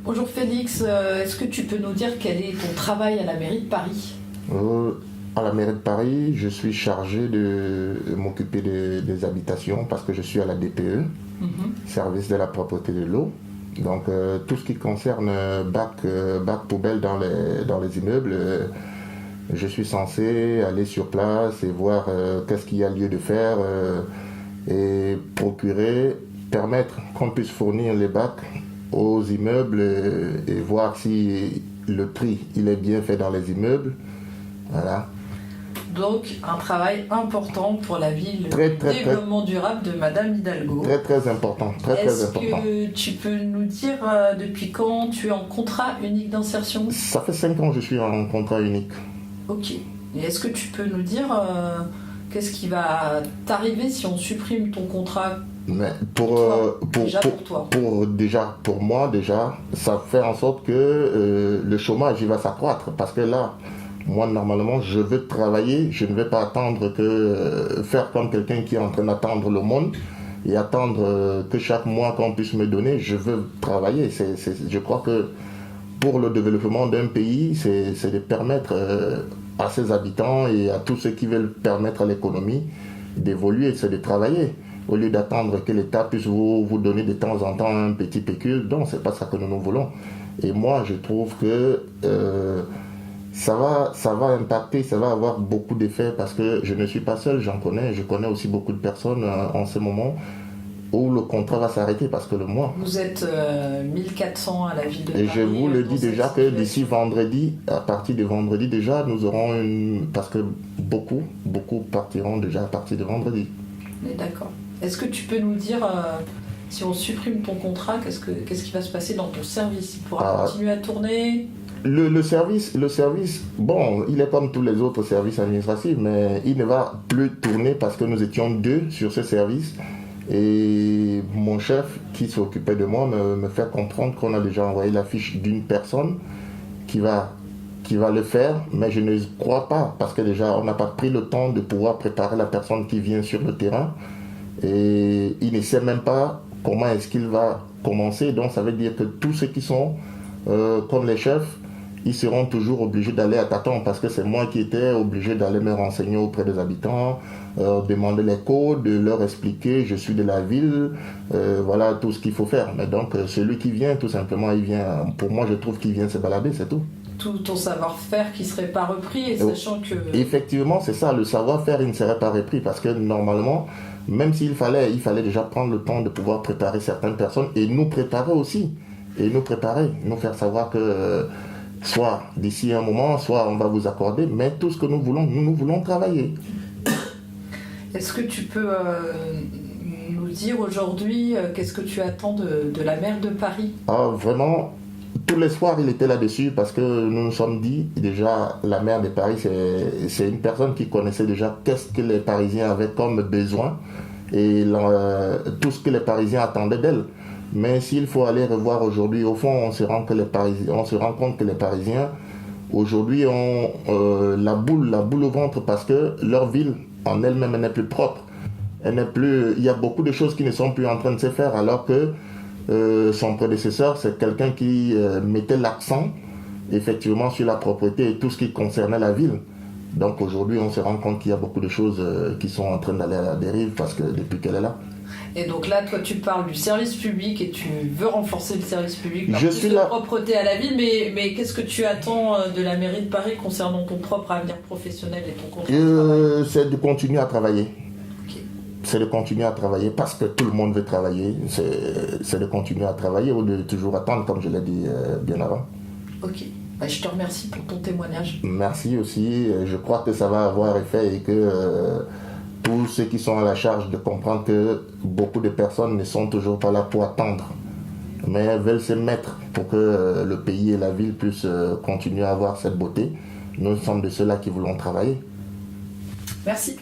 Bonjour Félix, est-ce que tu peux nous dire quel est ton travail à la mairie de Paris? À la mairie de Paris, je suis chargé de m'occuper des habitations parce que je suis à la DPE, service de la propreté de l'eau. Donc tout ce qui concerne bac poubelle dans les immeubles, je suis censé aller sur place et voir qu'est-ce qu'il y a lieu de faire et permettre qu'on puisse fournir les bacs aux immeubles et voir si le tri il est bien fait dans les immeubles. Voilà. Donc un travail important pour la ville, le développement durable de Madame Hidalgo. Très important, très important. Est-ce que tu peux nous dire depuis quand tu es en contrat unique d'insertion? Ça fait 5 ans que je suis en contrat unique. Ok. Et est-ce que tu peux nous dire qu'est-ce qui va t'arriver si on supprime ton contrat? Mais pour moi, ça fait en sorte que le chômage il va s'accroître parce que là, moi, normalement, je veux travailler, je ne vais pas attendre faire comme quelqu'un qui est en train d'attendre le monde et attendre que chaque mois qu'on puisse me donner, je veux travailler. Je crois que pour le développement d'un pays, c'est de permettre à ses habitants et à tous ceux qui veulent permettre à l'économie d'évoluer, c'est de travailler. Au lieu d'attendre que l'État puisse vous donner de temps en temps un petit pécule, non, c'est pas ça que nous voulons. Et moi, je trouve que ça va impacter, ça va avoir beaucoup d'effets parce que je ne suis pas seul, je connais aussi beaucoup de personnes en ce moment où le contrat va s'arrêter parce que le mois. Vous êtes 1400 à la ville de Paris. Et je vous le dis déjà que d'ici vendredi, à partir de vendredi déjà, nous aurons parce que beaucoup partiront déjà à partir de vendredi. D'accord. Est-ce que tu peux nous dire, si on supprime ton contrat, qu'est-ce qui va se passer dans ton service? Il pourra continuer à tourner? Le service, bon, il est comme tous les autres services administratifs, mais il ne va plus tourner parce que nous étions 2 sur ce service. Et mon chef qui s'occupait de moi me fait comprendre qu'on a déjà envoyé la fiche d'une personne qui va le faire, mais je ne crois pas parce que déjà on n'a pas pris le temps de pouvoir préparer la personne qui vient sur le terrain et il ne sait même pas comment est-ce qu'il va commencer. Donc ça veut dire que tous ceux qui sont comme les chefs, ils seront toujours obligés d'aller à tâtons parce que c'est moi qui étais obligé d'aller me renseigner auprès des habitants, demander les codes, leur expliquer, je suis de la ville, voilà tout ce qu'il faut faire. Mais donc celui qui vient, tout simplement, il vient, pour moi je trouve qu'il vient se balader, c'est tout. Tout ton savoir-faire qui ne serait pas repris, et sachant que... Effectivement, c'est ça, le savoir-faire, il ne serait pas repris parce que normalement, même s'il fallait déjà prendre le temps de pouvoir préparer certaines personnes et nous préparer aussi. Et nous faire savoir que soit d'ici un moment, soit on va vous accorder, mais tout ce que nous voulons travailler. Est-ce que tu peux nous dire aujourd'hui qu'est-ce que tu attends de la maire de Paris? Vraiment, tous les soirs il était là-dessus parce que nous nous sommes dit, déjà la maire de Paris c'est une personne qui connaissait déjà qu'est-ce que les Parisiens avaient comme besoin et tout ce que les Parisiens attendaient d'elle. Mais s'il faut aller revoir aujourd'hui, au fond, on se rend compte que les Parisiens, aujourd'hui, ont la boule au ventre parce que leur ville, en elle-même, elle n'est plus propre. Il y a beaucoup de choses qui ne sont plus en train de se faire, alors que son prédécesseur, c'est quelqu'un qui mettait l'accent, effectivement, sur la propreté et tout ce qui concernait la ville. Donc aujourd'hui, on se rend compte qu'il y a beaucoup de choses qui sont en train d'aller à la dérive parce que depuis qu'elle est là. Et donc là, toi, tu parles du service public et tu veux renforcer le service public par plus de propreté à la ville, mais qu'est-ce que tu attends de la mairie de Paris concernant ton propre avenir professionnel et ton contrat de travail? C'est de continuer à travailler. Okay. C'est de continuer à travailler parce que tout le monde veut travailler. C'est de continuer à travailler au lieu de toujours attendre, comme je l'ai dit bien avant. Ok. Je te remercie pour ton témoignage. Merci aussi. Je crois que ça va avoir effet et que... tous ceux qui sont à la charge de comprendre que beaucoup de personnes ne sont toujours pas là pour attendre, mais veulent se mettre pour que le pays et la ville puissent continuer à avoir cette beauté. Nous sommes de ceux-là qui voulons travailler. Merci.